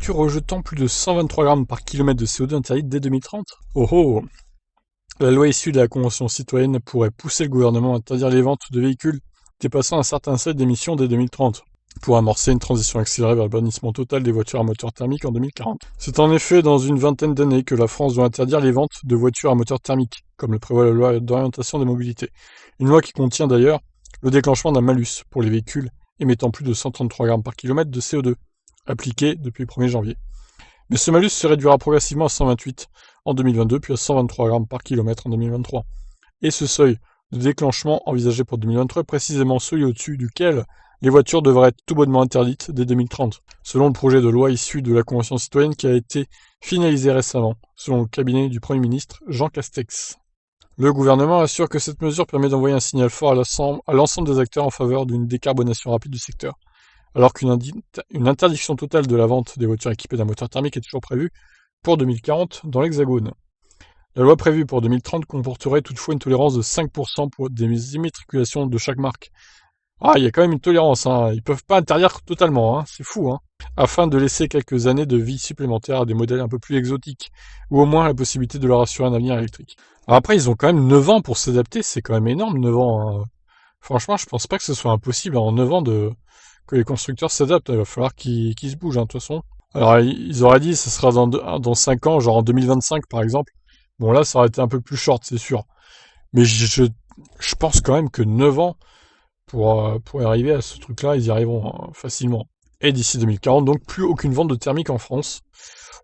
voitures rejetant plus de 123 grammes par kilomètre de CO2 interdites dès 2030. Oh oh! La loi issue de la Convention citoyenne pourrait pousser le gouvernement à interdire les ventes de véhicules dépassant un certain seuil d'émissions dès 2030, pour amorcer une transition accélérée vers le bannissement total des voitures à moteur thermique en 2040. C'est en effet dans une vingtaine d'années que la France doit interdire les ventes de voitures à moteur thermique, comme le prévoit la loi d'orientation des mobilités. Une loi qui contient d'ailleurs le déclenchement d'un malus pour les véhicules émettant plus de 133 grammes par kilomètre de CO2, appliqué depuis le 1er janvier. Mais ce malus se réduira progressivement à 128 en 2022, puis à 123 grammes par kilomètre en 2023. Et ce seuil de déclenchement envisagé pour 2023 est précisément celui au-dessus duquel les voitures devraient être tout bonnement interdites dès 2030, selon le projet de loi issu de la Convention citoyenne qui a été finalisé récemment, selon le cabinet du Premier ministre Jean Castex. Le gouvernement assure que cette mesure permet d'envoyer un signal fort à l'ensemble des acteurs en faveur d'une décarbonation rapide du secteur, alors qu'une interdiction totale de la vente des voitures équipées d'un moteur thermique est toujours prévue pour 2040 dans l'Hexagone. La loi prévue pour 2030 comporterait toutefois une tolérance de 5% pour des immatriculations de chaque marque. Ah, il y a quand même une tolérance, hein. Ils peuvent pas interdire totalement, hein. C'est fou, hein. Afin de laisser quelques années de vie supplémentaires à des modèles un peu plus exotiques, ou au moins la possibilité de leur assurer un avenir électrique. Alors après, ils ont quand même 9 ans pour s'adapter, c'est quand même énorme, 9 ans, hein. Franchement, je pense pas que ce soit impossible en 9 ans que les constructeurs s'adaptent. Il va falloir qu'ils se bougent, hein, de toute façon. Alors, ils auraient dit, ce sera dans 5 ans, genre en 2025, par exemple. Bon, là, ça aurait été un peu plus short, c'est sûr. Mais je pense quand même que 9 ans, pour y arriver à ce truc-là, ils y arriveront, hein, facilement. Et d'ici 2040, donc plus aucune vente de thermique en France.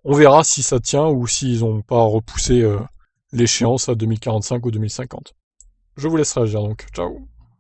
On verra si ça tient ou s'ils n'ont pas repoussé l'échéance à 2045 ou 2050. Je vous laisse réagir donc. Ciao!